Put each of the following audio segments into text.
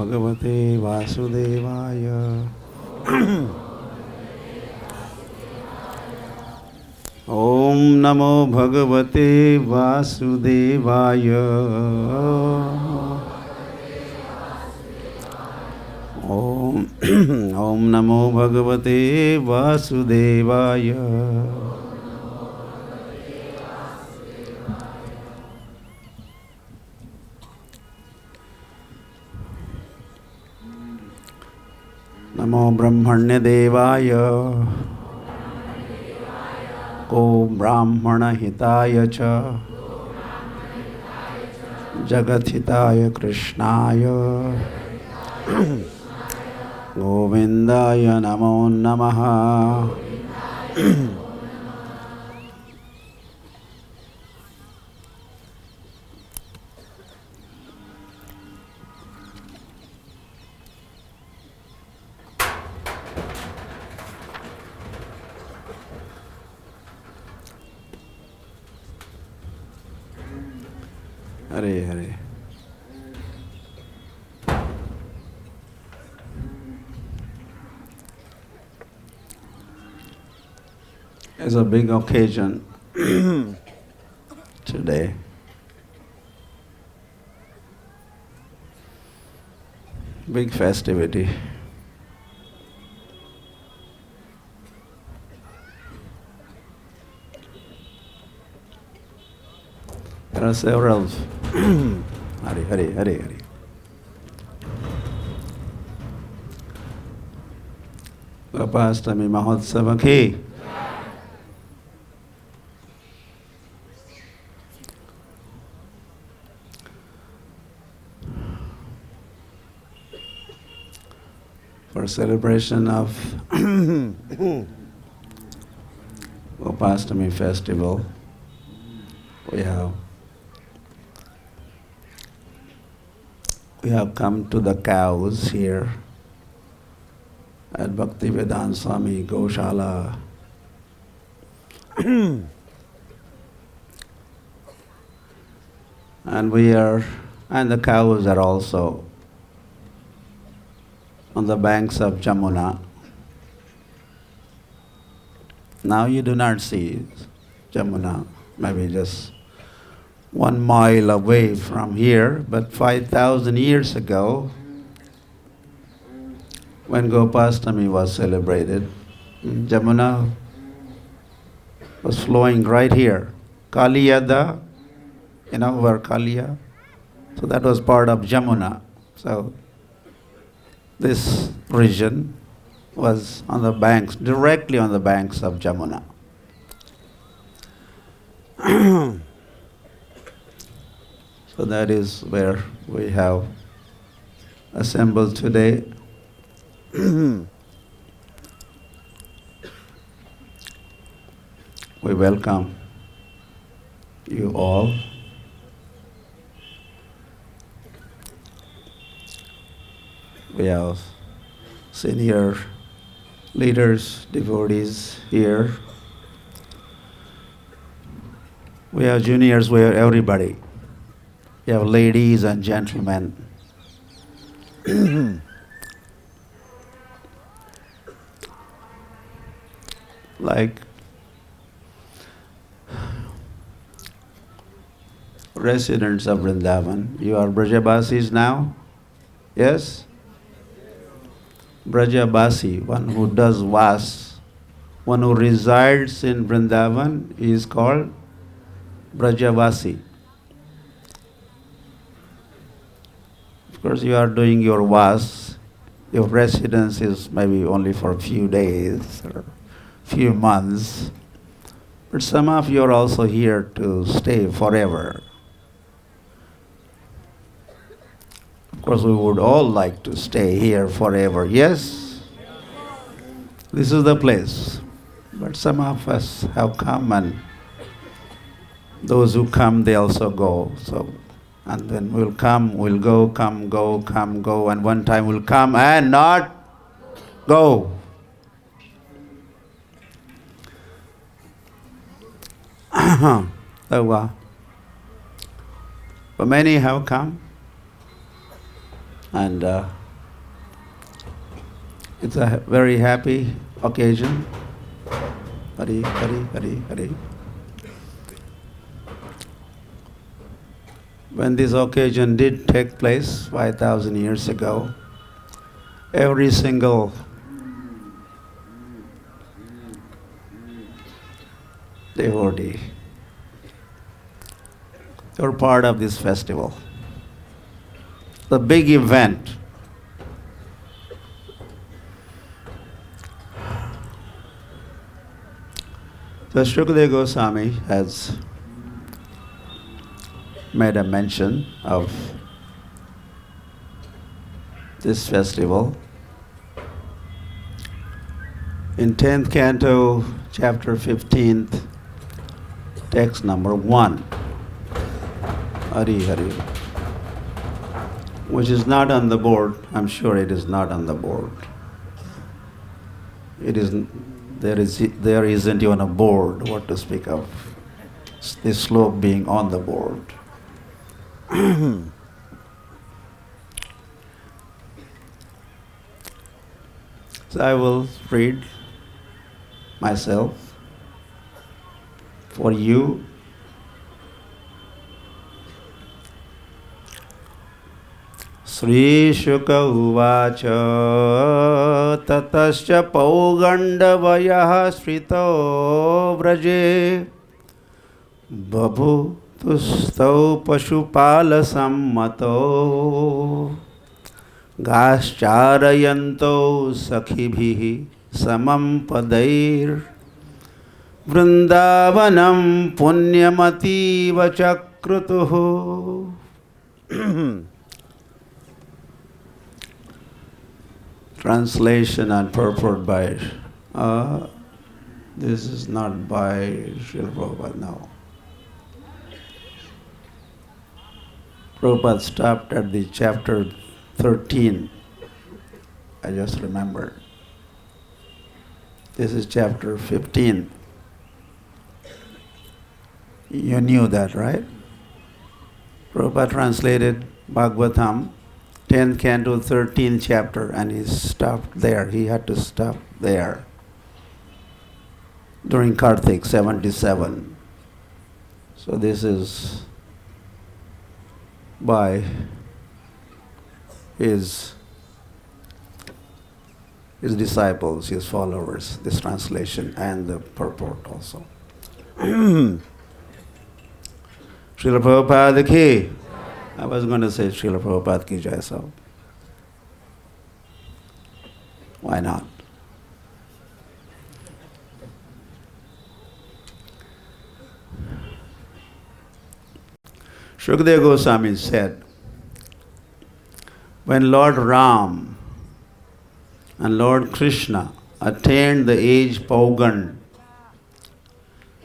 Bhagavate Vasudevaya. Om Namo Bhagavate Vasudevaya. Om Namo Bhagavate Vasudevaya. Namo Brahmanya Devaya. Ko Brahmana Hitaya Cha. Jagat Hitaya Krishnaya. Govindaya Namo Namaha. Hare Hare. It's a big occasion today. Big festivity. There are several. Hare Hare Hare Hare. Gopastami Mahotsava ki. For celebration of Gopastami festival, we have come to the cows here at Bhaktivedanta Swami Goshala. And the cows are also on the banks of Jamuna. Now you do not see Jamuna, maybe just 1 mile away from here, but 5,000 years ago, when Gopastami was celebrated, Jamuna was flowing right here. Kaliyada, you know where Kaliya? So that was part of Jamuna. So this region was on the banks, directly on the banks of Jamuna. So that is where we have assembled today. We welcome you all. We have senior leaders, devotees here. We have juniors, we have everybody. We have ladies and gentlemen. Like residents of Vrindavan. You are Brajabasis now? Yes? Brajabasi, one who does vas, one who resides in Vrindavan is called Brajavasi. Of course, you are doing your vas. Your residence is maybe only for a few days or few months. But some of you are also here to stay forever. Of course, we would all like to stay here forever, yes? This is the place. But some of us have come, and those who come, they also go. So, and then we'll come, we'll go, come, go, and one time we'll come and not go. So, but many have come. And it's a very happy occasion. Hari, Hari, Hari, Hari. When this occasion did take place 5,000 years ago, every single devotee were part of this festival. The big event. So Shukadeva Goswami has made a mention of this festival in 10th canto, chapter 15th, text number 1. Hari Hari. Which is not on the board. I'm sure it is not on the board. It isn't. There isn't even a board. What to speak of this slope being on the board. So I will read myself for you. Sri Shuka Uvacha Tatascha Paugandavayah Srito Vraje Babhu Tustau Pashupala Sammato Gascharayanto Sakhibhihi Samam Padair Vrindavanam Punyamati Vachakrutuhu. Translation and purport by, this is not by Srila Prabhupada, no. Prabhupada stopped at the chapter 13. I just remembered. This is chapter 15. You knew that, right? Prabhupada translated Bhagavatam, 10th canto, 13th chapter, and he stopped there. He had to stop there during Kartik 77. So this is by his disciples, his followers, this translation and the purport also. Srila Prabhupada ki. I was going to say Srila Prabhupada ki jai, so why not? Shukadeva Goswami said, when Lord Ram and Lord Krishna attained the age Paugan,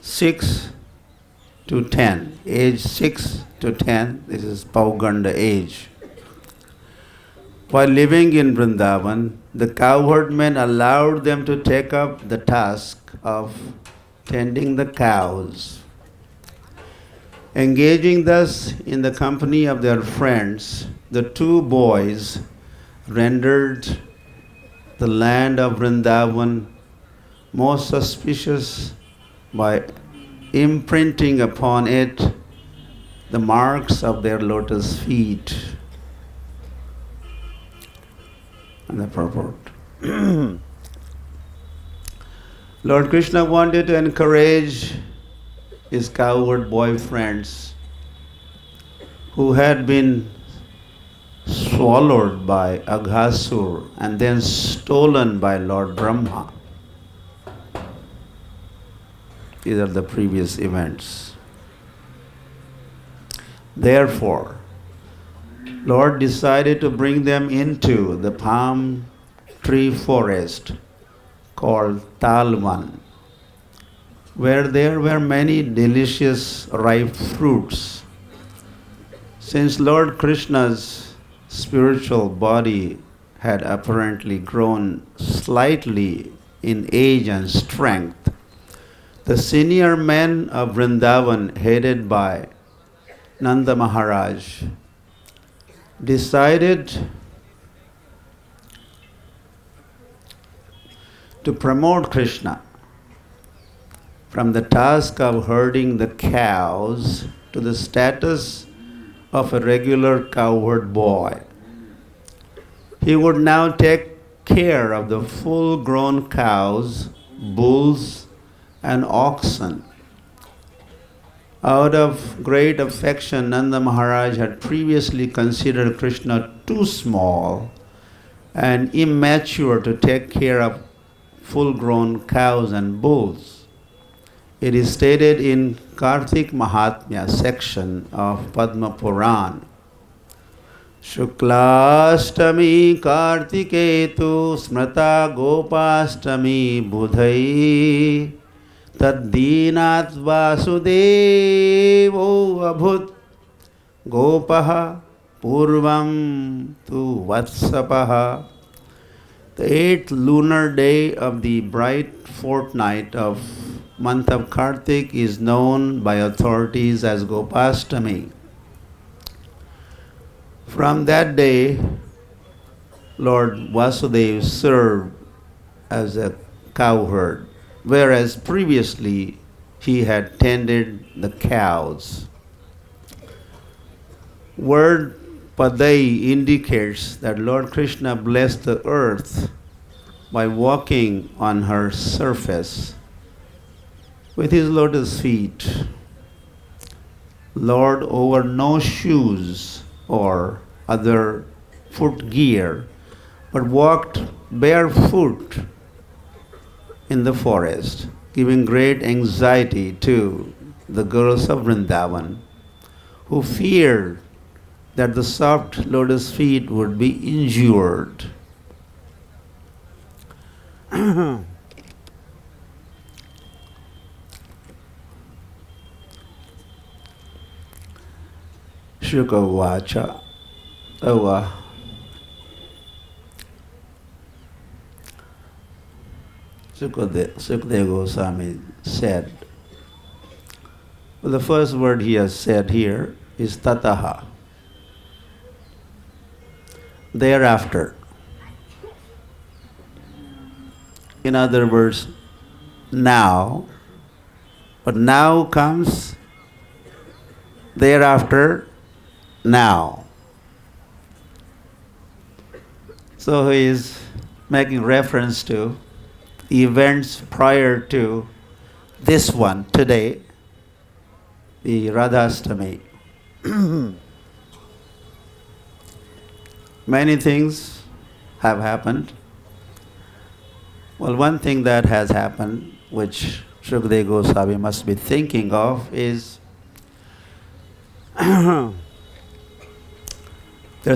6 to 10, age 6 to 10, this is Pauganda age. While living in Vrindavan, the cowherdmen allowed them to take up the task of tending the cows. Engaging thus in the company of their friends, the two boys rendered the land of Vrindavan most auspicious by imprinting upon it the marks of their lotus feet. And the purport. Lord Krishna wanted to encourage his cowherd boyfriends who had been swallowed by Aghasur and then stolen by Lord Brahma. These are the previous events. Therefore, Lord decided to bring them into the palm tree forest called Talvan, where there were many delicious ripe fruits. Since Lord Krishna's spiritual body had apparently grown slightly in age and strength, the senior men of Vrindavan, headed by Nanda Maharaj, decided to promote Krishna from the task of herding the cows to the status of a regular cowherd boy. He would now take care of the full-grown cows, bulls, and oxen. Out of great affection, Nanda Maharaj had previously considered Krishna too small and immature to take care of full-grown cows and bulls. It is stated in Kartik Mahatmya section of Padma Puran. Shuklashtami Kartiketu Smrata Gopashtami Budhai Taddinat Vasudevo Abhut Gopaha Purvam Tu Vatsapaha. The 8th lunar day of the bright fortnight of month of Kartik is known by authorities as Gopashtami. From that day, Lord Vasudeva served as a cowherd, whereas previously he had tended the cows. Word Padai indicates that Lord Krishna blessed the earth by walking on her surface with his lotus feet. Lord wore no shoes or other foot gear, but walked barefoot in the forest, giving great anxiety to the girls of Vrindavan, who feared that the soft lotus feet would be injured. Shukavacha. Sukadeva Goswami said, well, the first word he has said here is tataha. Thereafter. In other words, now. But now comes thereafter, now. So he is making reference to events prior to this one, today, the Radhastami. Many things have happened. Well, one thing that has happened, which Shukadeva Goswami must be thinking of, is that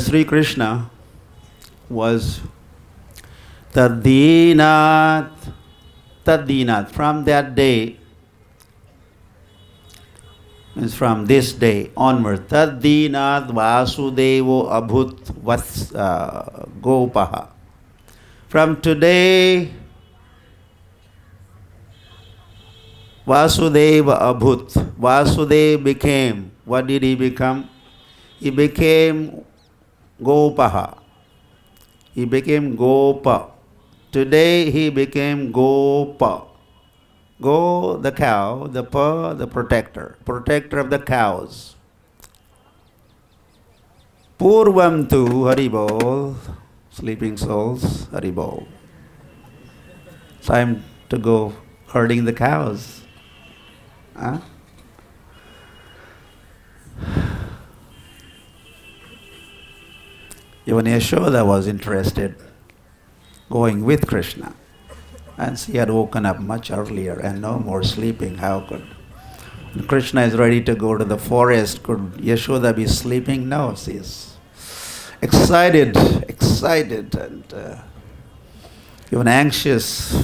Sri Krishna was Tadinat. From that day, means from this day onward, Tadinat Vasudevo Abhut Gopaha. From today, Vasudeva Abhut. Vasudeva became, what did he become? He became Gopaha. He became Gopa. Today he became Gopa. Go, the cow, the pa, the protector of the cows. Purvam tu Haribol, sleeping souls, Haribol. Time to go herding the cows. Huh? Even Yashoda was interested going with Krishna. And she had woken up much earlier and no more sleeping. How could when Krishna is ready to go to the forest, could Yashoda be sleeping? No, she is excited and even anxious,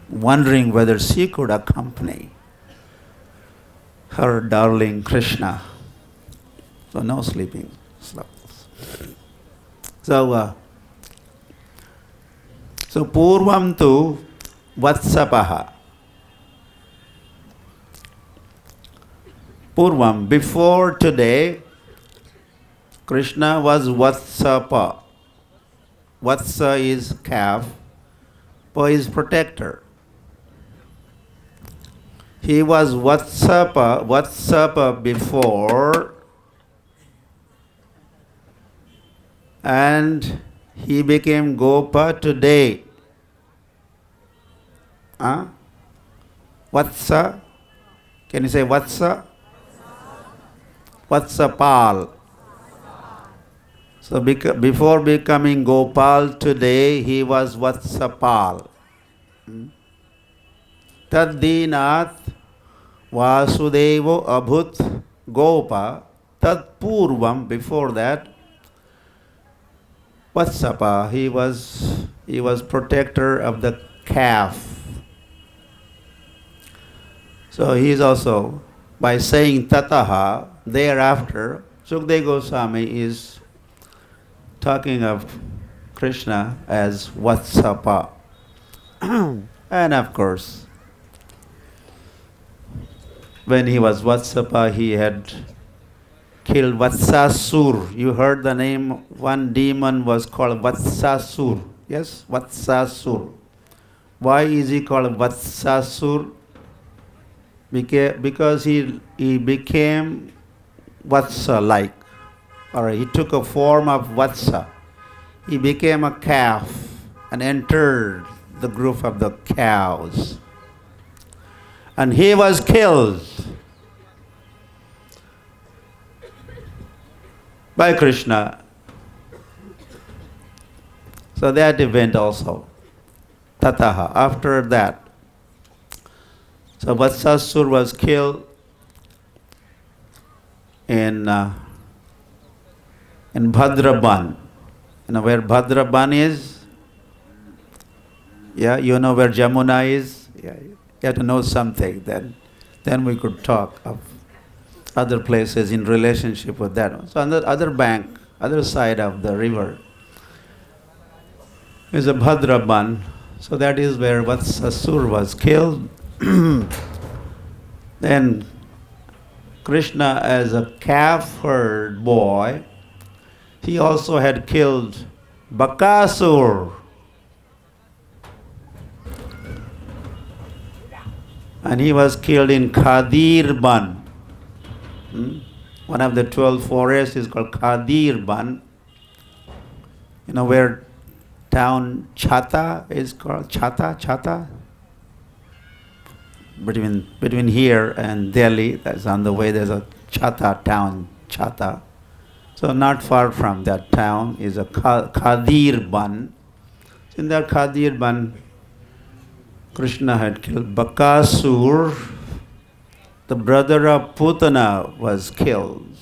wondering whether she could accompany her darling Krishna. So no sleeping. So Purvam tu Vatsapaha. Purvam, before today, Krishna was Vatsapa. Vatsa is calf, for his protector. He was Vatsapa before, and he became Gopa today. Vatsa? Can you say Vatsa? Vatsapal. So before becoming Gopal today, he was Vatsapal. Taddinath Vasudevo Abhut Gopa. Tad Purvam, before that, Vatsapa, he was protector of the calf. So he is also, by saying Tataha, thereafter, Sukadeva Goswami is talking of Krishna as Vatsapa. And of course, when he was Vatsapa, he had killed Vatsasur. You heard the name, one demon was called Vatsasur. Yes, Vatsasur. Why is he called Vatsasur? Because he became Vatsa-like, or he took a form of Vatsa. He became a calf and entered the group of the cows. And he was killed by Krishna. So that event also, Tataha, after that. So Vatsasur was killed in Bhadraban. You know where Bhadraban is? Yeah, you know where Jamuna is? Yeah, you have to know something. Then we could talk of other places in relationship with that. So on the other bank, other side of the river, is a Bhadraban. So that is where Vatsasur was killed. Then Krishna, as a calf herd boy, he also had killed Bakasur. And he was killed in Kadirban. One of the 12 forests is called Kadirban. You know where town Chata is called? Chata? Between here and Delhi, that's on the way, there's a Chata town, Chata. So not far from that town is a Kadirban. In that Kadirban, Krishna had killed Bakasur. The brother of Putana was killed.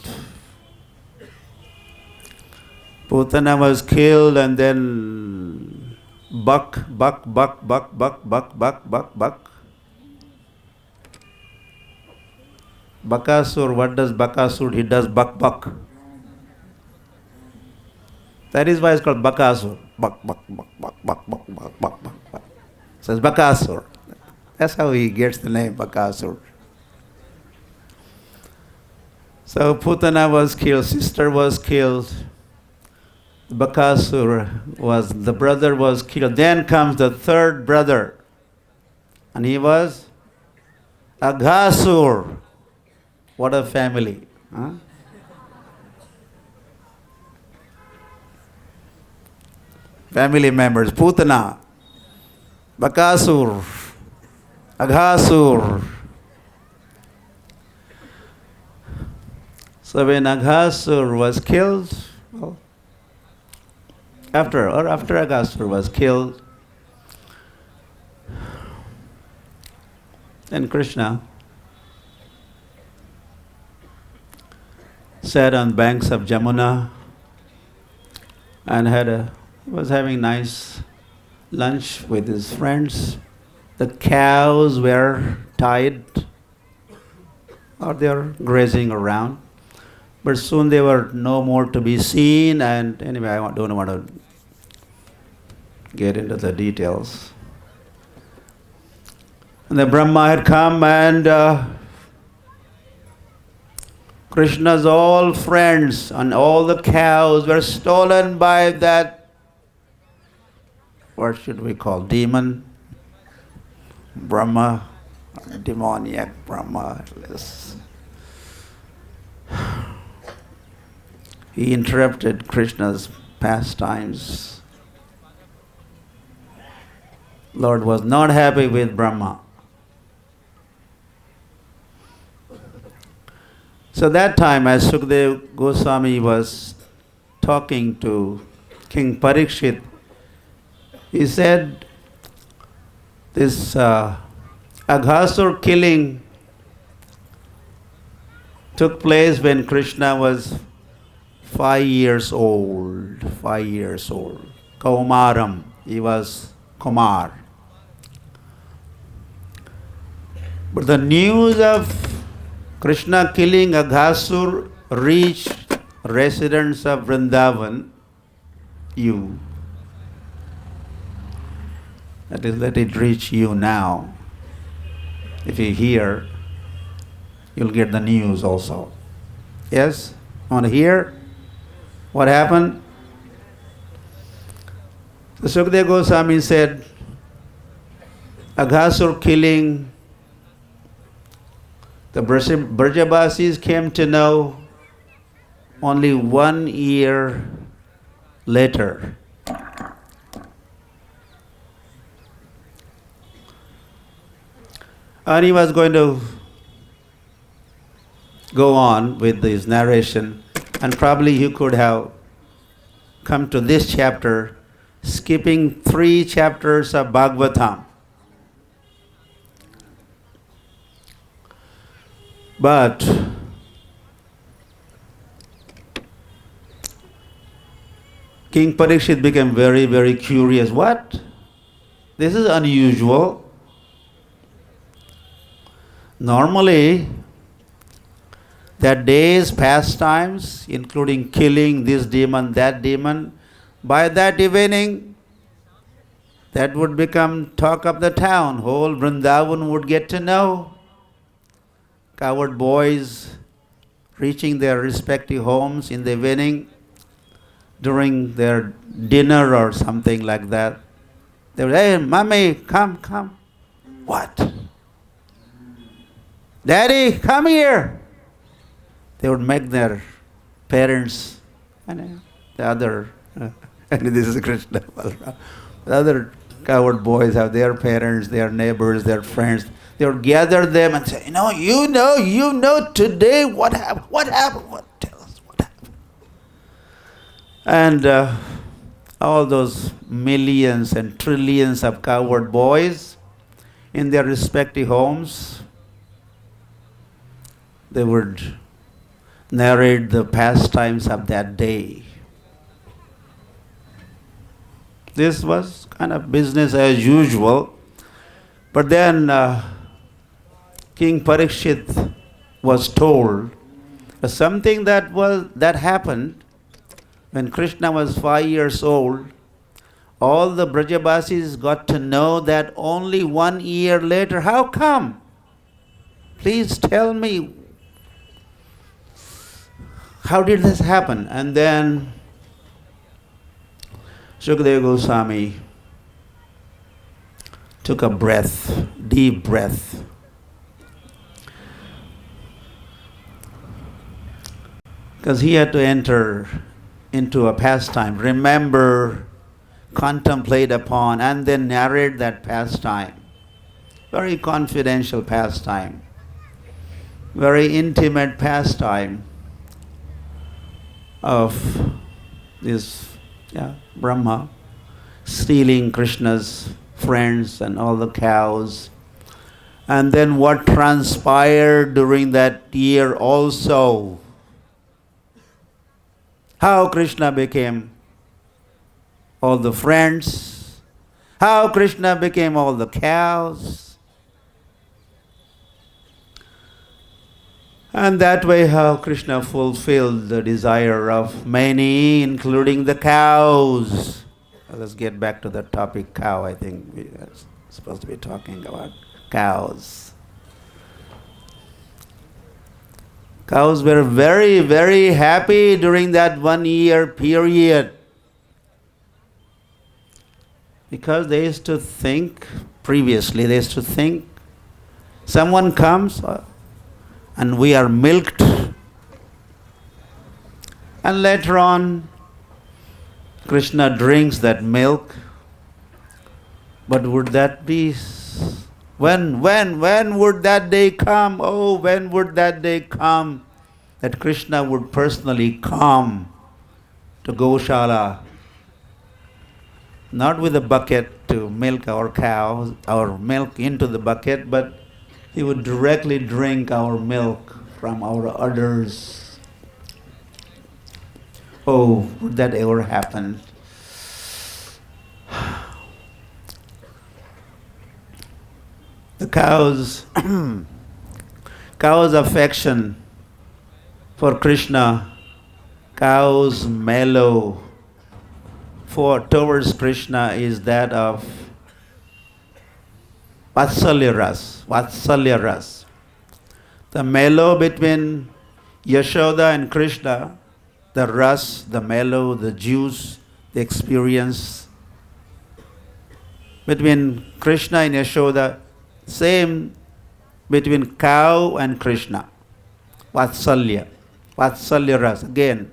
Putana was killed, and then Buck. Bakasur, what does Bakasur? He does buck. That is why it's called Bakasur. Buck. So it's Bakasur. That's how he gets the name Bakasur. So Putana was killed, sister was killed, the brother was killed. Then comes the third brother, and he was Aghasur. What a family. Huh? Family members, Putana, Bakasur, Aghasur. So when Aghasur was killed, after Aghasur was killed, then Krishna sat on banks of Jamuna and was having nice lunch with his friends. The cows were tied, or they were grazing around. But soon they were no more to be seen, and anyway, I don't want to get into the details. And the Brahma had come, and Krishna's all friends and all the cows were stolen by that, what should we call, demon? Brahma, demoniac Brahma. He interrupted Krishna's pastimes. Lord was not happy with Brahma. So that time, as Sukadeva Goswami was talking to King Parikshit, he said, this Aghasur killing took place when Krishna was 5 years old. 5 years old. Kaumaram. He was Kumar. But the news of Krishna killing Aghasur reached residents of Vrindavan. You. That is, let it reach you now. If you hear, you'll get the news also. Yes? Want to hear what happened? So Sukadeva Goswami said, Aghasur killing, the Brajabasis came to know only 1 year later. And he was going to go on with his narration, and probably he could have come to this chapter, skipping 3 chapters of Bhagavatam. But King Parikshit became very, very curious. What? This is unusual. Normally, that day's pastimes, including killing this demon, that demon, by that evening, that would become talk of the town. Whole Vrindavan would get to know. Coward boys reaching their respective homes in the evening during their dinner or something like that. They would, hey, mommy, come. What? Daddy, come here. They would make their parents, and the other, and this is Krishna, the other coward boys have their parents, their neighbors, their friends. They would gather them and say, you know today what happened? What happened? Tell us what happened. And all those millions and trillions of coward boys in their respective homes, they would narrate the pastimes of that day. This was kind of business as usual. But then King Parikshit was told something that happened when Krishna was 5 years old. All the Brajabasis got to know that only 1 year later. How come? Please tell me, how did this happen? And then Sukadeva Goswami took a breath, deep breath. Because he had to enter into a pastime, remember, contemplate upon, and then narrate that pastime. Very confidential pastime, very intimate pastime of this Brahma stealing Krishna's friends and all the cows. And then what transpired during that year also. How Krishna became all the friends. How Krishna became all the cows. And that way how Krishna fulfilled the desire of many, including the cows. Let's get back to the topic cow. I think we are supposed to be talking about cows. Cows were very, very happy during that 1 year period. Because they used to think previously, they used to think someone comes and we are milked, and later on Krishna drinks that milk. But would that be, when would that day come? Oh, when would that day come that Krishna would personally come to Goshala, not with a bucket to milk our cows, our milk into the bucket, but he would directly drink our milk from our udders. Oh, would that ever happen? The cow's affection for Krishna, cow's mellow towards Krishna is that of Vatsalya ras. The mellow between Yashoda and Krishna, the ras, the mellow, the juice, the experience between Krishna and Yashoda, same between cow and Krishna. Vatsalya ras. Again,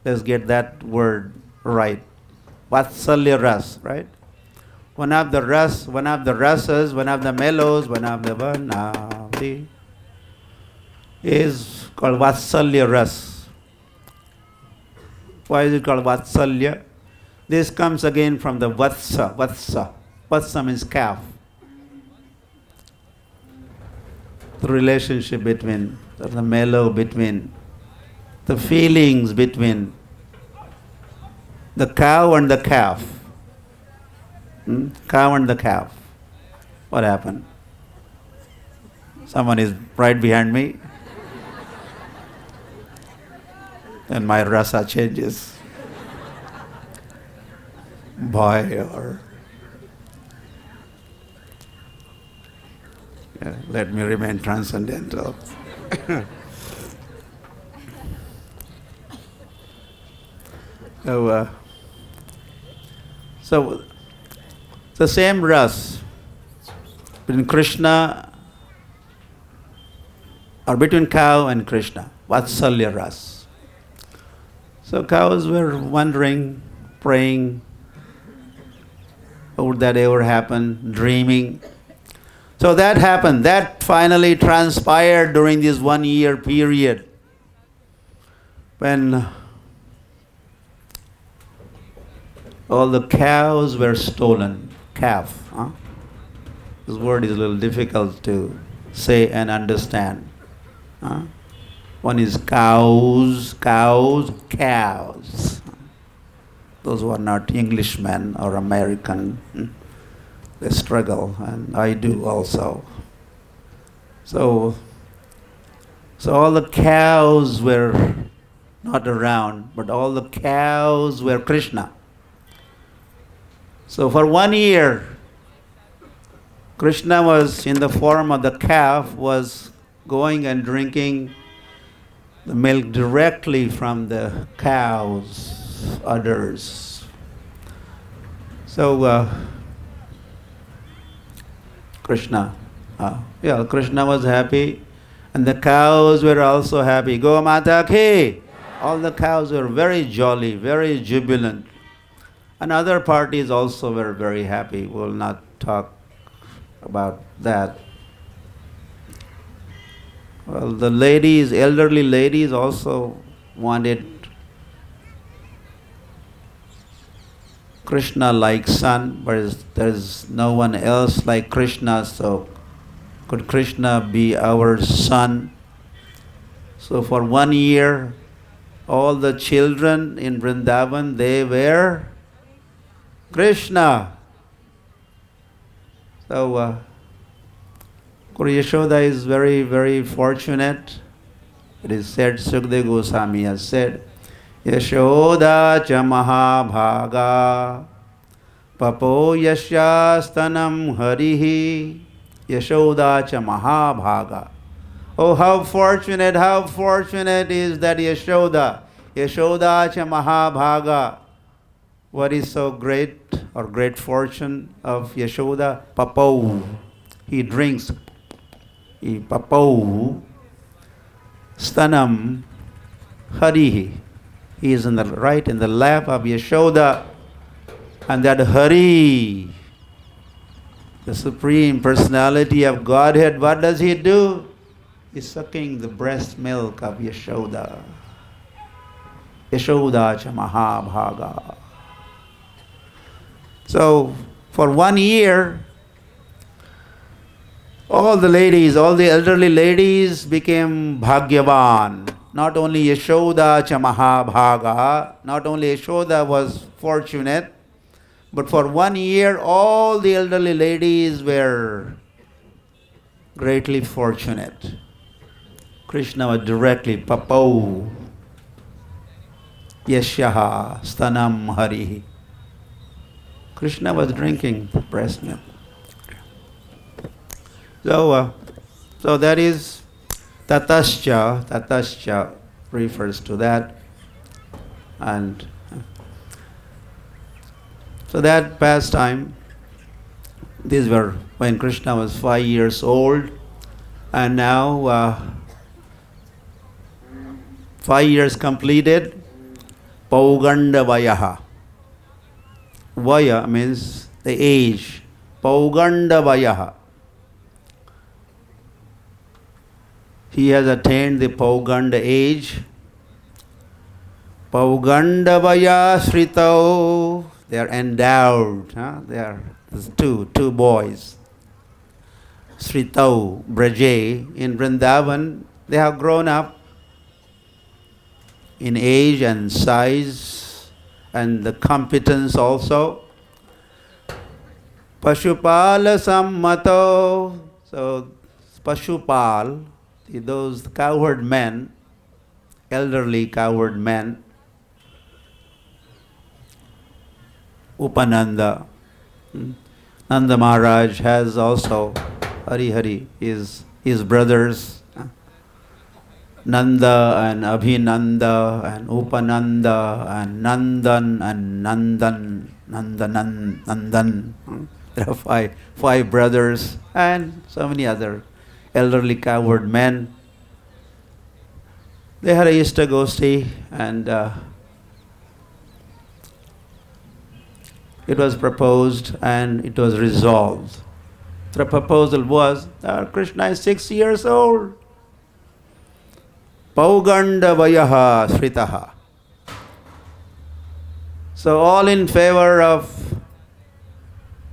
let's get that word right. Vatsalya ras, right? One of the rasas, one of the mellows, one of the Vanadi is called Vatsalya ras. Why is it called Vatsalya? This comes again from the Vatsa. Vatsa means calf. The relationship between, the mellow between, the feelings between the cow and the calf. Cow and the calf. What happened? Someone is right behind me. And my rasa changes. Boy or... Yeah, let me remain transcendental. So the same ras between Krishna or between cow and Krishna, Vatsalya ras. So cows were wondering, praying, would that ever happen, dreaming. So that happened. That finally transpired during this 1 year period when all the cows were stolen. Calf. This word is a little difficult to say and understand. One is cows. Those who are not Englishmen or American, they struggle, and I do also. So all the cows were not around, but all the cows were Krishna. So for 1 year, Krishna was in the form of the calf, was going and drinking the milk directly from the cow's udders. So Krishna was happy, and the cows were also happy. Go Mata ki! All the cows were very jolly, very jubilant. And other parties also were very happy. We'll not talk about that. Well, the ladies, elderly ladies also wanted Krishna-like son, but there is no one else like Krishna, so could Krishna be our son? So for 1 year, all the children in Vrindavan, they were Krishna. So Kuri Yashoda is very, very fortunate. It is said, Sukadeva Goswami has said, Yashoda cha mahabhaga papo yashyastanam harihi Yashoda cha mahabhaga. Oh, how fortunate is that Yashoda cha mahabhaga. What is so great or great fortune of Yashoda? Papau. He drinks. Papau. Stanam Harihi. He is in the lap of Yashoda. And that Hari, the Supreme Personality of Godhead, what does he do? He's sucking the breast milk of Yashoda. Yashoda cha Mahabhaga. So, for 1 year, all the elderly ladies became Bhagyavan. Not only Yashoda cha Mahabhaga, not only Yashoda was fortunate, but for 1 year, all the elderly ladies were greatly fortunate. Krishna was directly Papau Yasyaha Stanam Hari. Krishna was drinking breast milk. So that is Tatascha. Tatascha refers to that. And so that pastime, these were when Krishna was 5 years old, and now 5 years completed, Pauganda Vayaha. Vaya means the age. Pauganda Vayaha. He has attained the Pauganda age. Pauganda Vaya Sritau. They are endowed. They are two boys. Sritau, Braje, in Vrindavan, they have grown up in age and size and the competence also. Pashupala Sammato. So, Pashupal, those cowherd men, elderly cowherd men, Upananda. Nanda Maharaj has also Hari, his brothers, Nanda and Abhinanda and Upananda and Nandan. There are five brothers and so many other elderly cowherd men. They had a ISKCON and it was proposed and it was resolved. The proposal was, Krishna is 6 years old. Pauganda Vayaha Sritaha. So all in favor of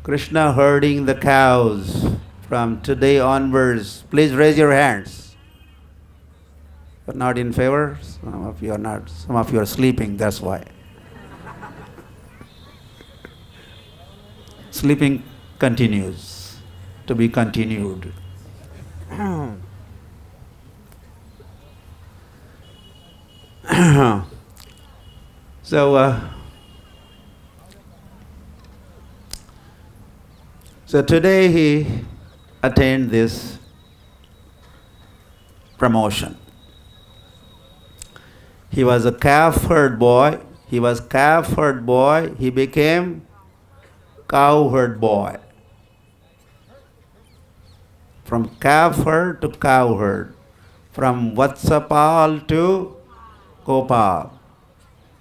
Krishna herding the cows from today onwards. Please raise your hands. But not in favor? Some of you are not. Some of you are sleeping, that's why. Sleeping continues, to be continued. So today he attained this promotion. He was a calf herd boy. He became cowherd boy. From calf herd to cowherd. From Vatsapal to Gopal.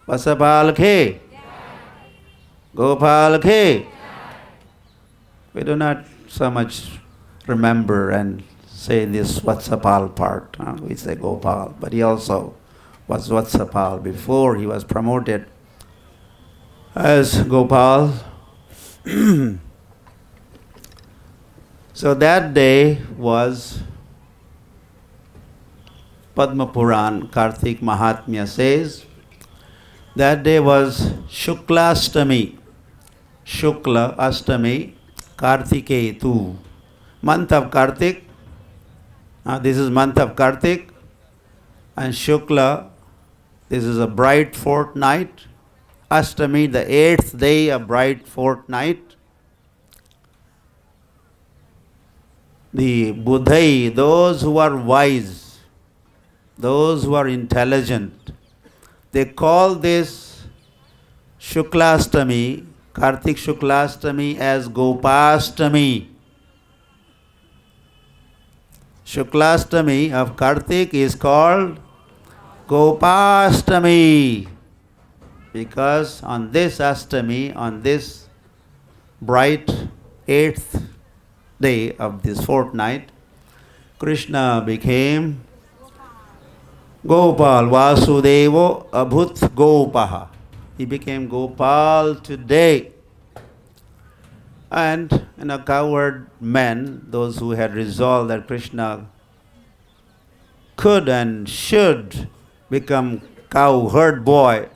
Vatsapal ke? Gopal ke? We do not so much remember and say this Vatsapal part. We say Gopal, but he also was Vatsapal before he was promoted as Gopal. So that day was Padma Puran, Kartik Mahatmya says, that day was Shukla Astami, Kartiketu, month of Kartik. This is month of Kartik, and Shukla, this is a bright fortnight. Astami, the 8th day of bright fortnight. The Buddhai, those who are wise, those who are intelligent, they call this Shuklashtami, Kartik Shuklashtami as Gopashtami. Shuklashtami of Kartik is called Gopashtami because on this Ashtami, on this bright 8th day of this fortnight, Krishna became Gopal, Vasudevo Abhut Gopaha. He became Gopal today. And coward men, those who had resolved that Krishna could and should become cowherd boy,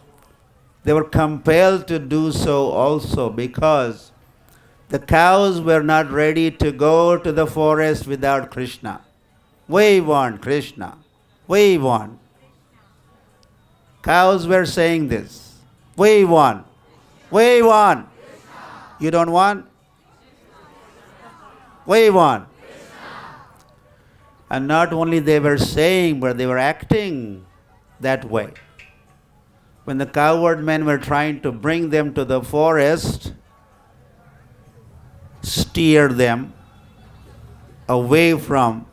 they were compelled to do so also because the cows were not ready to go to the forest without Krishna. We want Krishna. We want. Cows were saying this. We want. We want. You don't want? We want. And not only they were saying, but they were acting that way. When the coward men were trying to bring them to the forest, steer them away from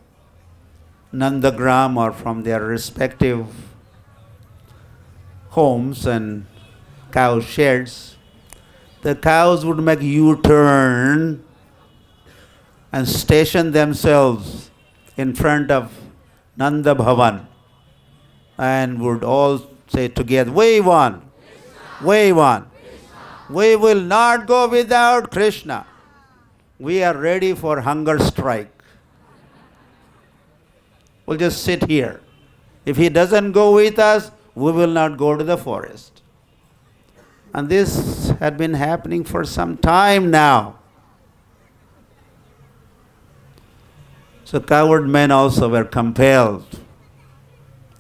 Nandagram or from their respective homes and cow sheds, the cows would make U-turn and station themselves in front of Nanda Bhavan and would all say together, we want, we want. We will not go without Krishna. We are ready for hunger strike. We'll just sit here. If he doesn't go with us, we will not go to the forest. And this had been happening for some time now. So coward men also were compelled.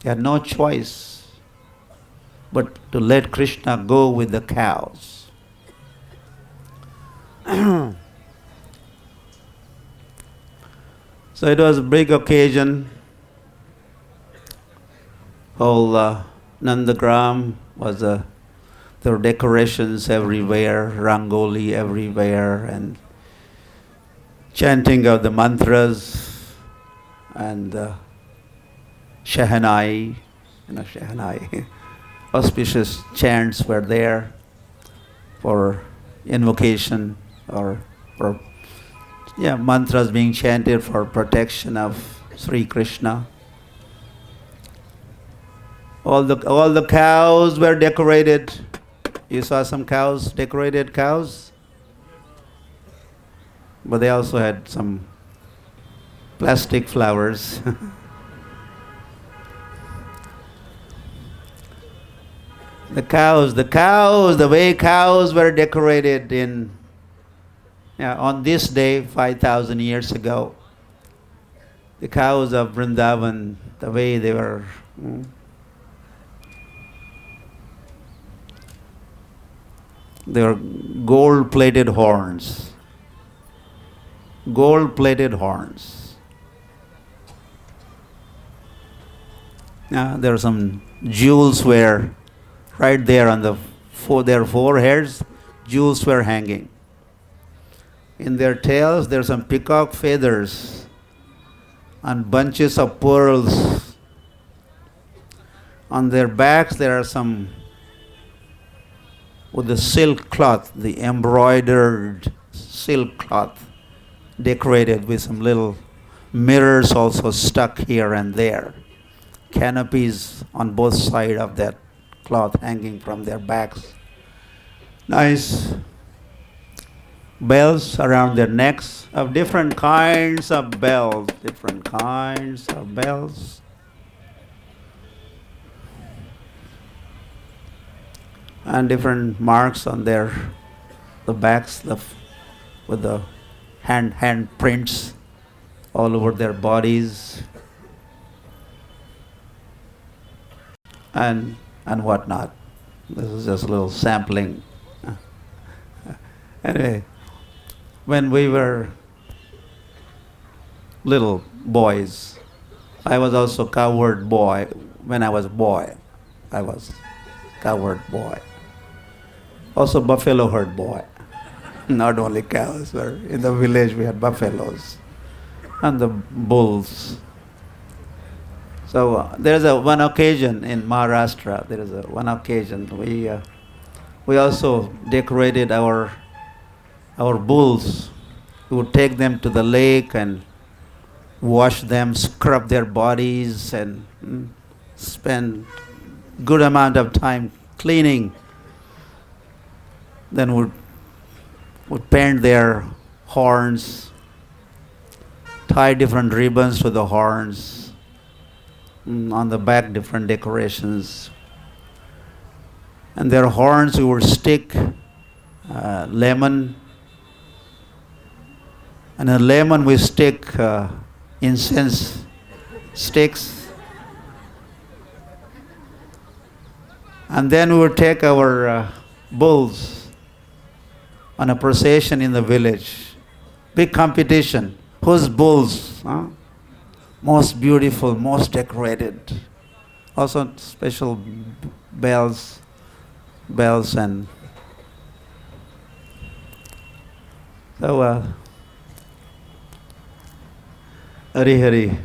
They had no choice but to let Krishna go with the cows. So it was a big occasion. Whole Nandagram was there were decorations everywhere, rangoli everywhere, and chanting of the mantras and Shahanai, Shahanai, auspicious chants were there for invocation or for mantras being chanted for protection of Sri Krishna. All the cows were decorated. You saw some cows, decorated cows? But they also had some plastic flowers. The way cows were decorated on this day 5,000 years ago. The cows of Vrindavan, the way they were. They were gold-plated horns. Gold-plated horns. There are some jewels were right there on their foreheads. Jewels were hanging. In their tails, there are some peacock feathers and bunches of pearls. On their backs, there are some with the silk cloth, the embroidered silk cloth, decorated with some little mirrors also stuck here and there. Canopies on both sides of that cloth hanging from their backs. Nice bells around their necks of different kinds of bells, and different marks on the backs with the hand prints all over their bodies and whatnot. This is just a little sampling. Anyway, when we were little boys, I was also coward boy. When I was boy, I was coward boy. Also buffalo herd boy. Not only cows, but in the village we had buffaloes and the bulls. So there is one occasion in Maharashtra. There is one occasion we also decorated our bulls. We would take them to the lake and wash them, scrub their bodies, and spend good amount of time cleaning. Then would paint their horns, tie different ribbons to the horns, on the back different decorations. And their horns we would stick lemon, and a lemon we stick incense sticks. And then we would take our bulls on a procession in the village. Big competition. Whose bulls? Most beautiful, most decorated. Also special bells and so Hari Hari.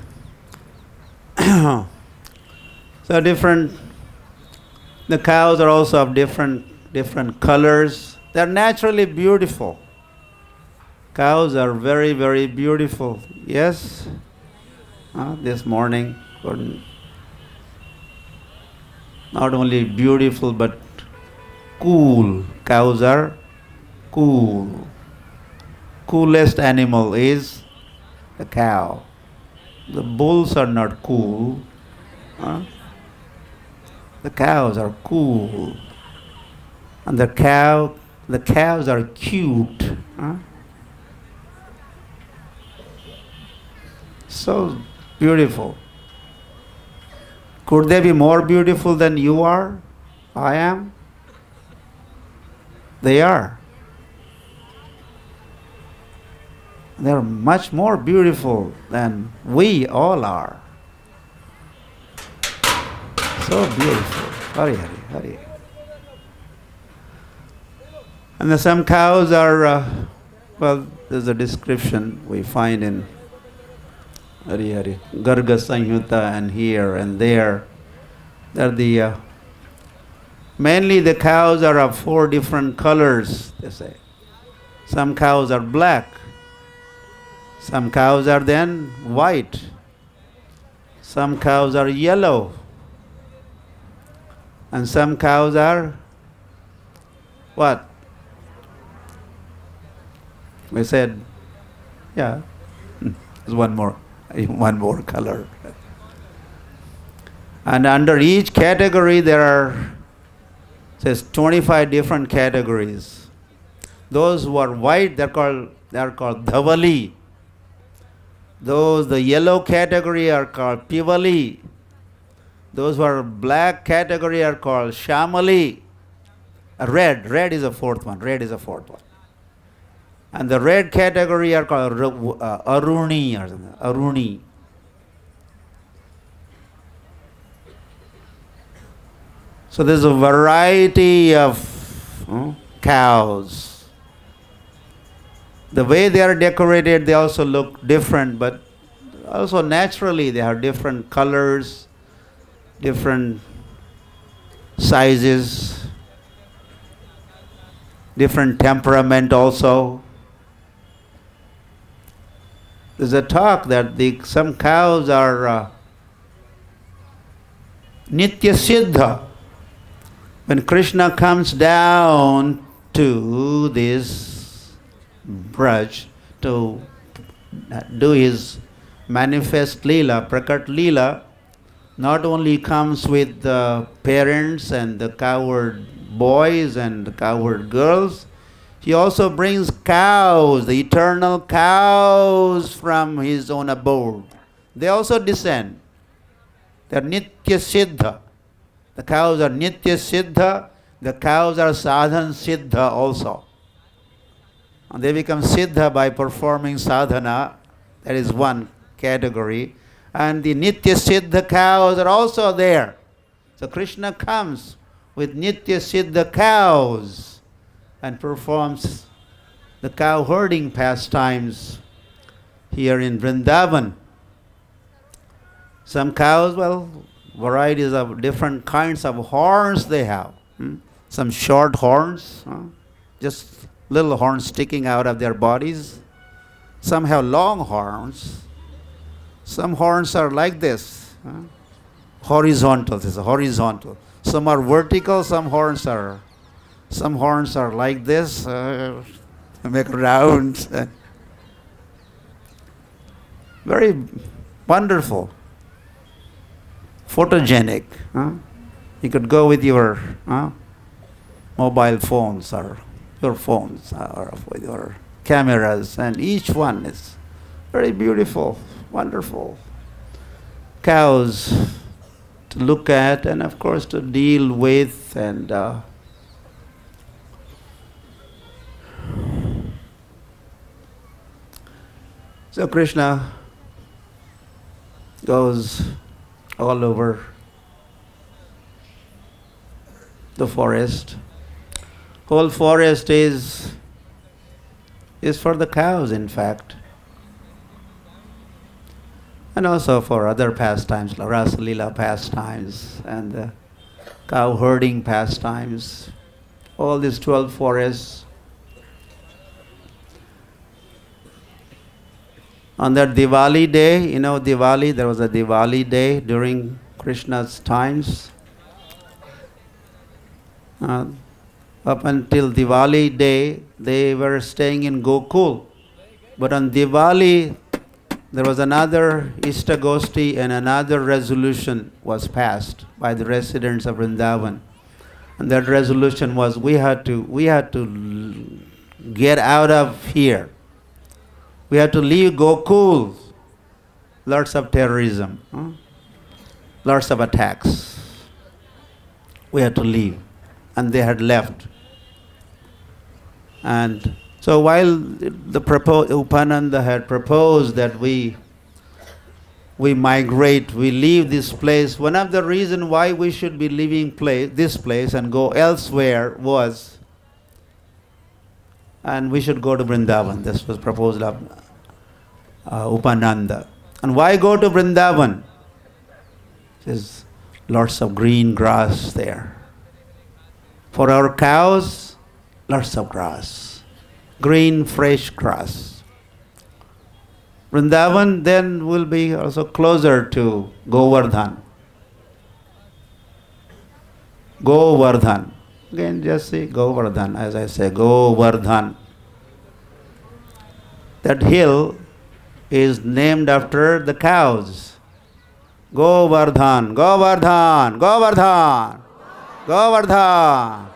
So the cows are also of different colors. They're naturally beautiful. Cows are very, very beautiful. Yes? This morning, not only beautiful but cool. Cows are cool. Coolest animal is the cow. The bulls are not cool. The cows are cool. And the cows are cute. So beautiful. Could they be more beautiful than you are? I am? They are. They're much more beautiful than we all are. So beautiful. Hari Hari Hari. And some cows are, there's a description we find in Hari Hari, Garga Samhita and here and there. They're mainly the cows are of 4 different colors, they say. Some cows are black. Some cows are then white. Some cows are yellow. And some cows are what? We said, there's one more color. And under each category there are, says 25 different categories. Those who are white, they are called Dhavali. The yellow category are called Pivali. Those who are black category are called Shamali. Red is the fourth one. And the red category are called Aruni. So there's a variety of cows. The way they are decorated, they also look different, but also naturally they have different colors, different sizes, different temperament also. There's a talk that some cows are Nitya Siddha. When Krishna comes down to this Braj to do his manifest Leela, Prakat Leela, not only comes with the parents and the cowherd boys and the cowherd girls, he also brings cows, the eternal cows from his own abode. They also descend. They are Nitya Siddha. The cows are Nitya Siddha. The cows are Sadhan Siddha also. And they become Siddha by performing sadhana. That is one category. And the Nitya Siddha cows are also there. So Krishna comes with Nitya Siddha cows. and performs the cow herding pastimes here in Vrindavan. Some cows, varieties of different kinds of horns they have. Some short horns, just little horns sticking out of their bodies. Some have long horns. Some horns are like this, horizontal. This is horizontal. Some are vertical. Some horns are like this, make rounds. Very wonderful, photogenic. You could go with your mobile phones or your phones or with your cameras, and each one is very beautiful, wonderful cows to look at and of course to deal with. And so Krishna goes all over the forest. Whole forest is for the cows, in fact, and also for other pastimes, Rasa Leela pastimes and the cow herding pastimes. All these 12 forests. On that Diwali day, Diwali, there was a Diwali day during Krishna's times. Up until Diwali day, they were staying in Gokul. But on Diwali, there was another ISKCON and another resolution was passed by the residents of Vrindavan. And that resolution was we had to get out of here. We had to leave Gokul. Lots of terrorism, lots of attacks. We had to leave. And they had left. And so while Upananda had proposed that we migrate, we leave this place, one of the reasons why we should be leaving this place and go elsewhere was, and we should go to Vrindavan. This was proposed of Upananda. And why go to Vrindavan? There's lots of green grass there. For our cows, lots of grass. Green, fresh grass. Vrindavan then will be also closer to Govardhan. Govardhan. Again, just see Govardhan, as I say, Govardhan. That hill is named after the cows. Govardhan, Govardhan, Govardhan, Govardhan.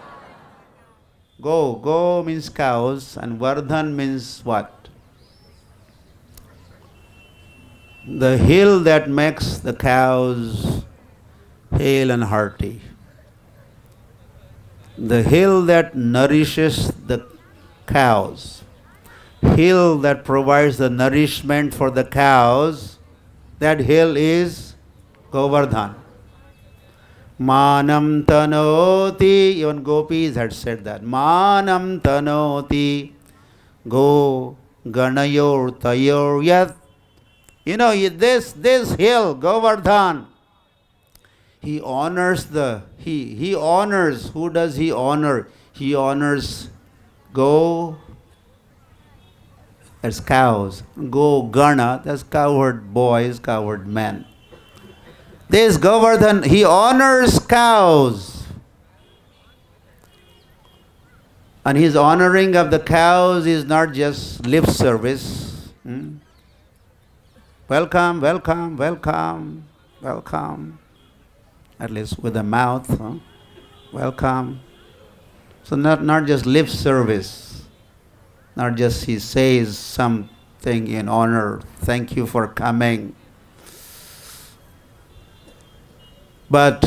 Go means cows, and Vardhan means what? The hill that makes the cows hale and hearty. The hill that nourishes the cows. Hill that provides the nourishment for the cows. That hill is Govardhan. Manam tanoti, even gopis had said that. Manam tanoti, go ganayor tayor yat. This hill, Govardhan, he honors he honors, who does he honor? He honors go, that's cows. Go gana, that's cowherd boys, cowherd men. This Govardhan, he honors cows. And his honoring of the cows is not just lip service. Welcome, welcome, welcome, welcome. At least with the mouth. Welcome. So not just lip service. Not just he says something in honor. Thank you for coming. But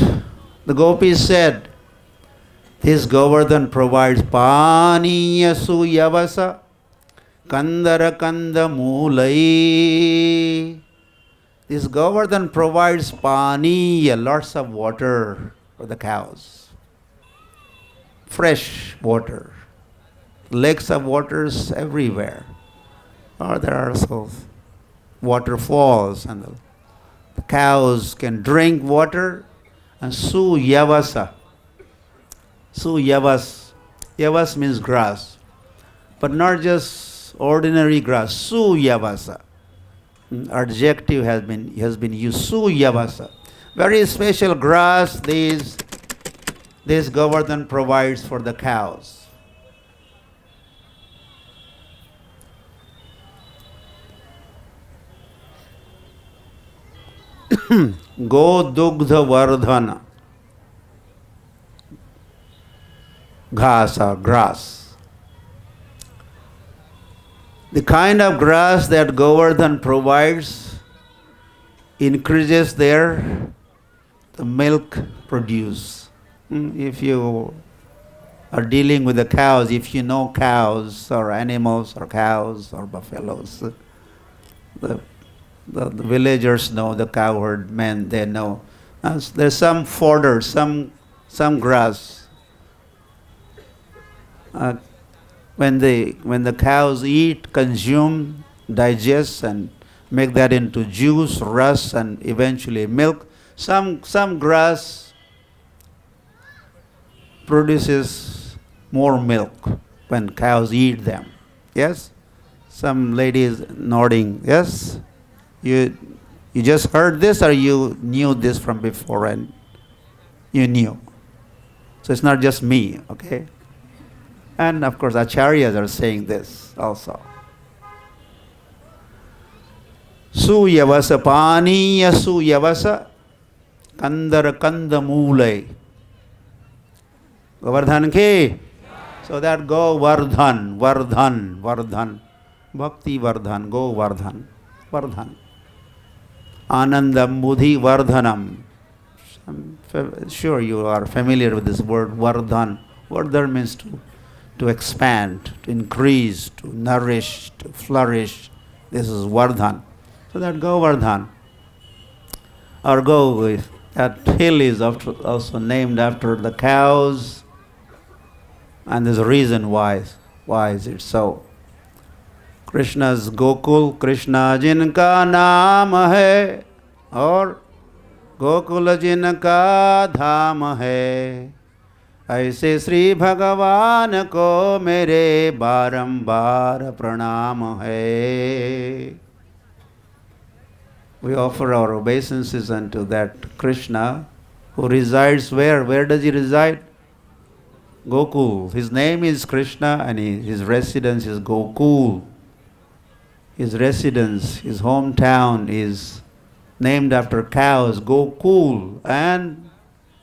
the gopis said, this Govardhan provides paniya suyavasa kandara kanda mulai. This Govardhan provides paniya, lots of water for the cows. Fresh water. lakes of waters everywhere. Or there are also waterfalls, and the cows can drink water. And Yavasa. Yavas. Yavas means grass. But not just ordinary grass. Yavasa. Adjective has been used. Yavasa. Very special grass this Govardhan provides for the cows. Go dugdha vardhana. Ghasa, grass. The kind of grass that Govardhan provides increases the milk produce. If you are dealing with the cows, if you know cows or animals or cows or buffaloes, the villagers know, the cowherd men, they know. There's some fodder, some grass. When the cows eat, consume, digest, and make that into juice, rust, and eventually milk, some grass produces more milk when cows eat them. Yes? Some ladies nodding. Yes? You just heard this, or you knew this from before and you knew? So it's not just me, okay? And of course, acharyas are saying this also. Suyavasa paniya suyavasa kandara kandamulai. Govardhan ke. So that go Vardhan. Bhakti Vardhan, go Vardhan. Anandam Buddhi Vardhanam. I'm sure you are familiar with this word Vardhan. Vardhan means to expand, to increase, to nourish, to flourish. This is Vardhan. So that Govardhan. Or that hill is also named after the cows. And there's a reason why is it so. Krishna's Gokul, Krishna jinka naam hai, or Gokul jinka dham hai. ऐसे श्री भगवान को मेरे बारंबार प्रणाम है. We offer our obeisances unto that Krishna who resides where? Where does he reside? Gokul. His name is Krishna and his residence is Gokul. His residence, his hometown is named after cows, Gokul. And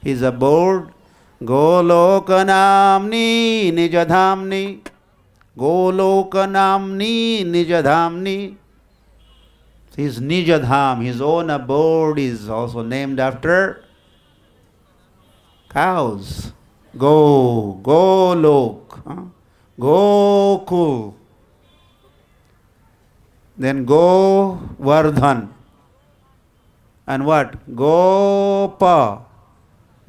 his abode, Golokanamni Nijadhamni. Golokanamni Nijadhamni. His Nijadham, his own abode, is also named after cows. Golok, Gokul. Then Govardhan. And what? Gopa,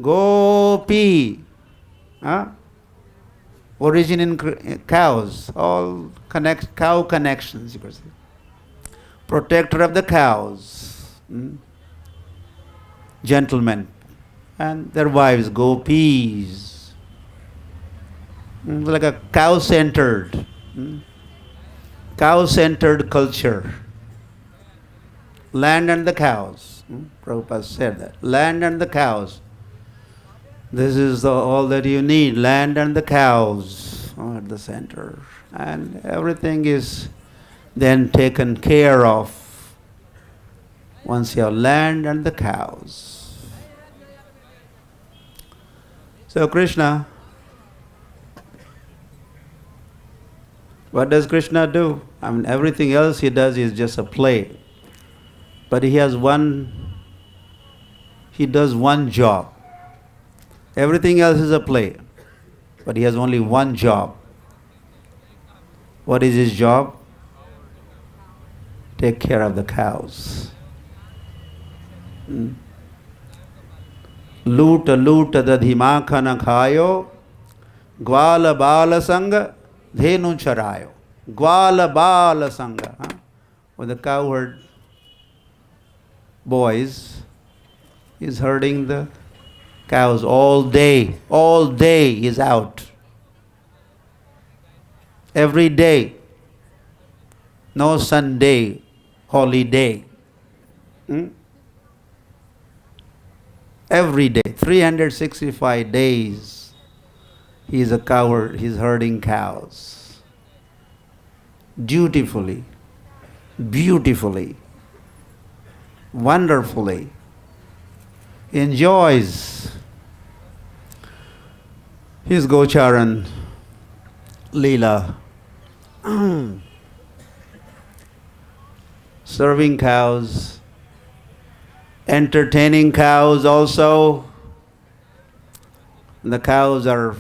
Gopi. Origin in cows. All cow connections, you could say. Protector of the cows. Gentlemen. And their wives, Gopis. Like a cow-centered culture. Land and the cows. Prabhupada said that. Land and the cows. This is all that you need. Land and the cows at the center. And everything is then taken care of once you have land and the cows. So Krishna, what does Krishna do? I mean, everything else he does is just a play. But he does one job. Everything else is a play. But he has only one job. What is his job? Take care of the cows. Loota dadhi makhana khayo, gwala bala sanga Dhenu charayo. Gwala bala sangha. Huh? When the cowherd boys is herding the cows all day. All day is out. Every day. No Sunday, holiday. Every day, 365 days, he is a cowherd, he is herding cows. Dutifully, beautifully, wonderfully. Enjoys his Gocharan Leela. Serving cows, entertaining cows also. The cows are,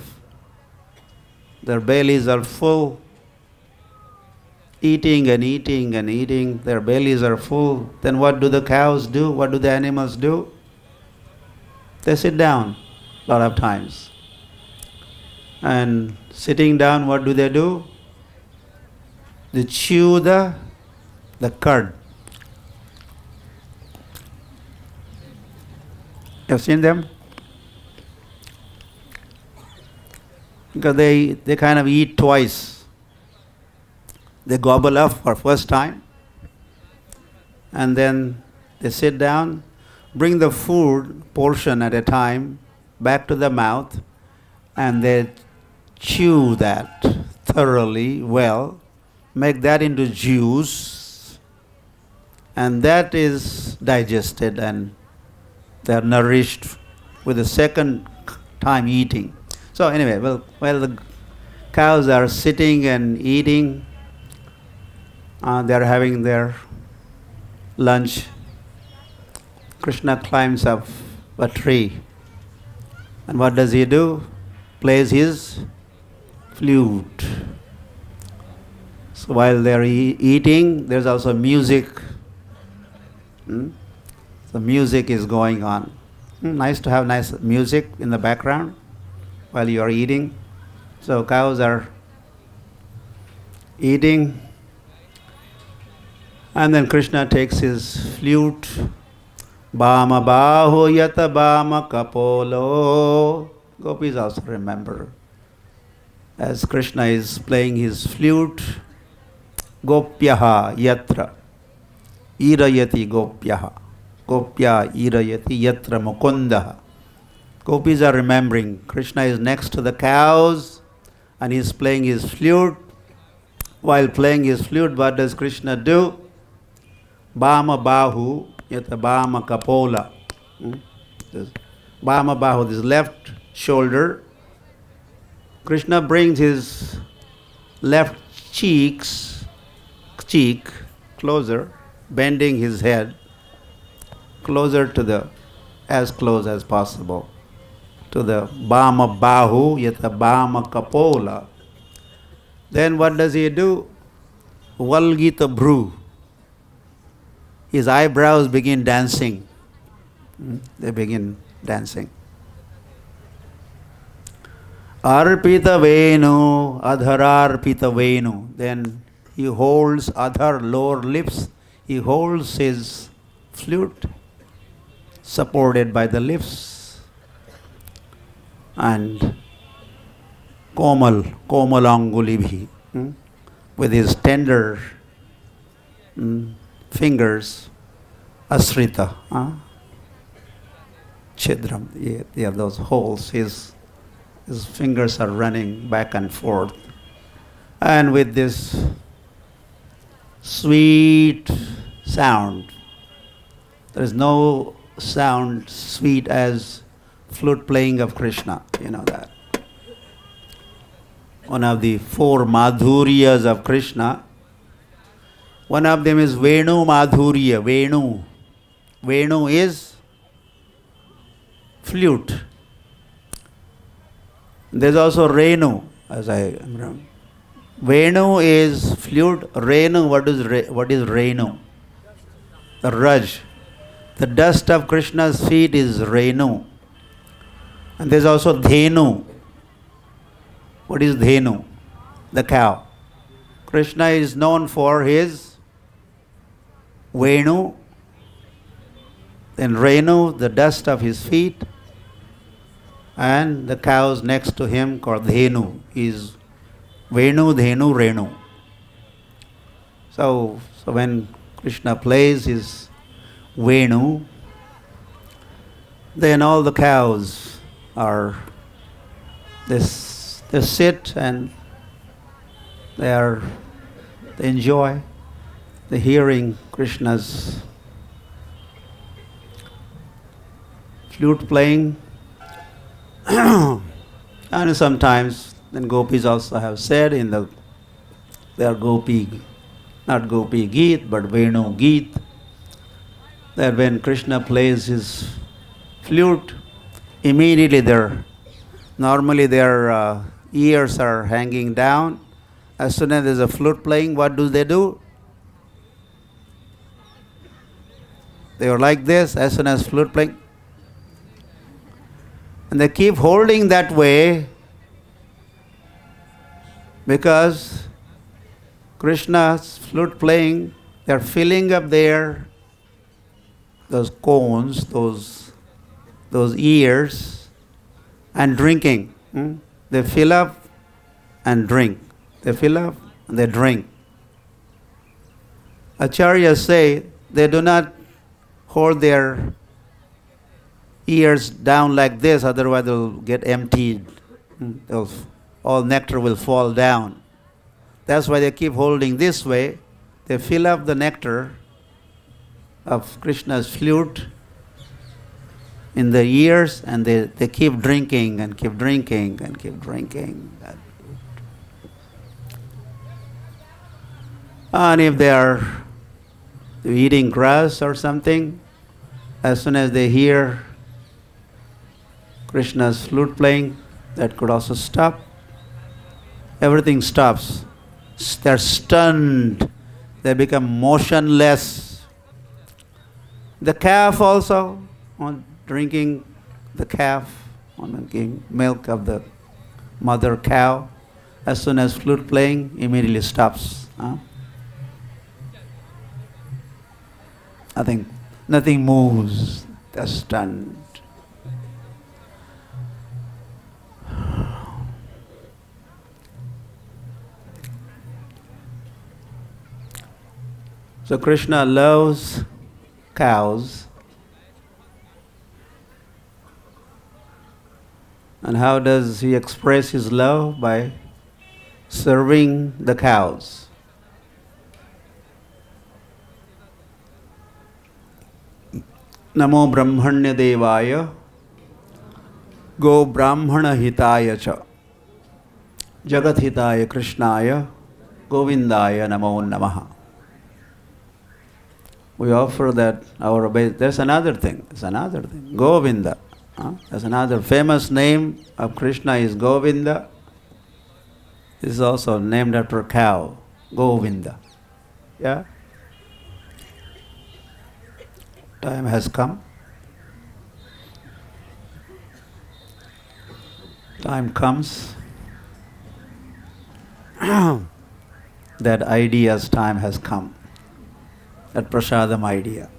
their bellies are full, eating and eating and eating, their bellies are full. Then what do the cows do? What do the animals do? They sit down a lot of times. And sitting down, what do? They chew the curd. You've seen them? Because they kind of eat twice. They gobble up for first time, and then they sit down, bring the food portion at a time back to the mouth, and they chew that thoroughly well, make that into juice, and that is digested, and they are nourished with the second time eating. So anyway, while the cows are sitting and eating, they are having their lunch. Krishna climbs up a tree, and what does he do? Plays his flute. So while they are eating, there's also music. The music is going on. Nice to have nice music in the background while you are eating. So cows are eating, and then Krishna takes his flute. Bama bahu yata bama kapolo. Gopis also remember. As Krishna is playing his flute, Gopyaha yatra irayati gopyaha. Gopya irayati yatra mukundaha. Gopis are remembering Krishna is next to the cows and he is playing his flute. While playing his flute, what does Krishna do? Bama bahu yata bama kapola. Bama bahu, this left shoulder. Krishna brings his left cheek closer, bending his head closer to as close as possible to the Bama Bahu yata Bama Kapola. Then what does he do? Valgita Bhru. His eyebrows begin dancing. They begin dancing. Arpita Venu, Adhararpita Venu. Then he holds Adhar, lower lips. He holds his flute supported by the lips, and Komalangulibhi, with his tender fingers, Asrita, Chidram, yeah, those holes, his fingers are running back and forth. And with this sweet sound, there is no sound sweet as flute playing of Krishna, you know that. One of the four madhuryas of Krishna, one of them is Venu Madhurya, Venu. Venu is flute. There's also Renu, as I remember. Venu is flute, Renu, what is Renu? The Raj. The dust of Krishna's feet is Renu. And there's also Dhenu. What is Dhenu? the cow. Krishna is known for his Venu, then Renu, the dust of his feet, and the cows next to him called Dhenu. Is Venu, Dhenu, Renu. So when Krishna plays his Venu, then all the cows are, they sit and they enjoy the hearing Krishna's flute playing. And sometimes then gopis also have said in their gopi, not gopi Geet, but Venu Geet, that when Krishna plays his flute, immediately normally their ears are hanging down. As soon as there's a flute playing, what do? They are like this as soon as flute playing. And they keep holding that way because Krishna's flute playing, they're filling up those cones, those ears, and drinking. They fill up and drink. They fill up and they drink. Acharyas say they do not hold their ears down like this, otherwise they'll get emptied. All nectar will fall down. That's why they keep holding this way. They fill up the nectar of Krishna's flute in the ears, and they keep drinking and keep drinking and keep drinking. And if they are eating grass or something, as soon as they hear Krishna's flute playing, that could also stop. Everything stops. They're stunned. They become motionless. The calf also, on drinking the calf, on drinking milk of the mother cow, as soon as flute playing, immediately stops. Nothing moves. They're stunned. So Krishna loves cows. And how does he express his love? By serving the cows. Namo Brahmanya Devaya Go Brahmana Hitaya Cha Jagat Hitaya Krishnaya Govindaya Namo Namaha. We offer that our obeisance. There's another thing. Govinda. There's another famous name of Krishna is Govinda. This is also named after a cow. Govinda. Yeah? Time has come. Time comes. That idea's time has come. That prasadam idea.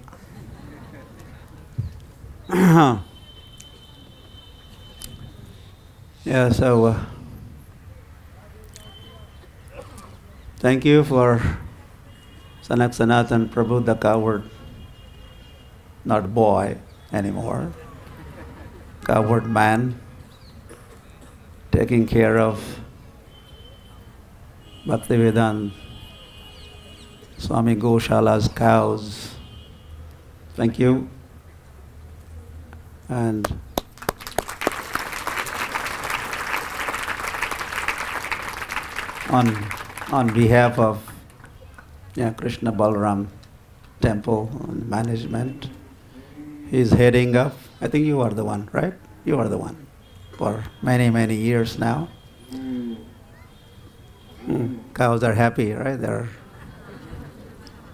Yeah, so thank you for Sanak Sanatan Prabhu, the coward, not boy anymore, coward man, taking care of Bhakti-Vedanta Swami Goshala's cows. Thank you. And on behalf of Krishna Balaram Temple management, he's heading up. I think you are the one, right? You are the one for many, many years now. Cows are happy, right? They're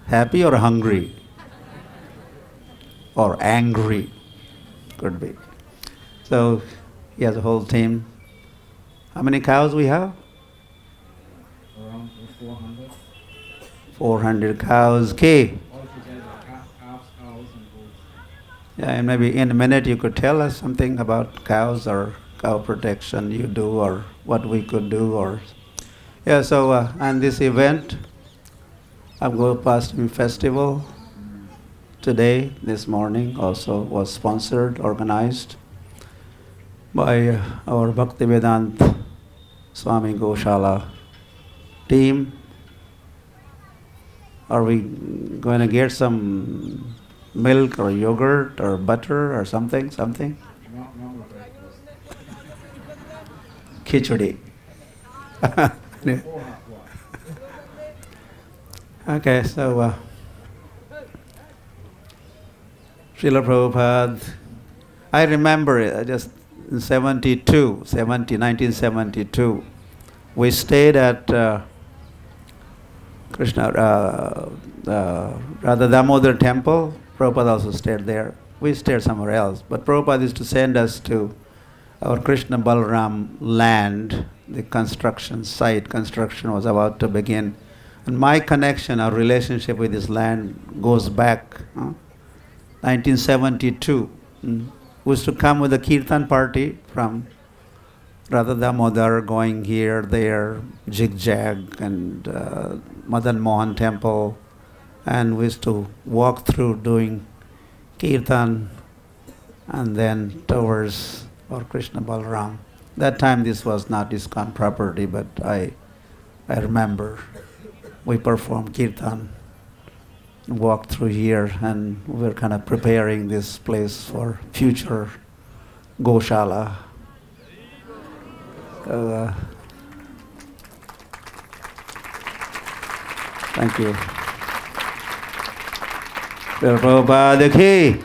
happy or hungry or angry, could be. So he has a whole team. How many cows we have? 400. 400 cows. Okay. Altogether, calves, cows, and goats. Yeah, and maybe in a minute you could tell us something about cows or cow protection you do or what we could do or... Yeah, so and this event, Bhagavad-Gita Festival, today, this morning, also was sponsored, organized by our Bhakti-Vedanta Swami Goshala team. Are we going to get some milk or yogurt or butter or something? Normal breakfast. Khichdi. Okay, so Srila Prabhupada, I remember it, just in 1972, we stayed at Radha Damodar temple. Prabhupada also stayed there. We stayed somewhere else. But Prabhupada used to send us to our Krishna Balaram land. The construction was about to begin. And my connection, our relationship with this land goes back 1972. We used to come with a kirtan party from Radha Damodar, going here, there, Zigzag, and Madan Mohan temple. And we used to walk through doing kirtan and then towards our Krishna Balaram. That time this was not ISKCON property, but I remember we performed kirtan, walked through here, and we were kind of preparing this place for future Goshala. So, thank you. Prabhupada ki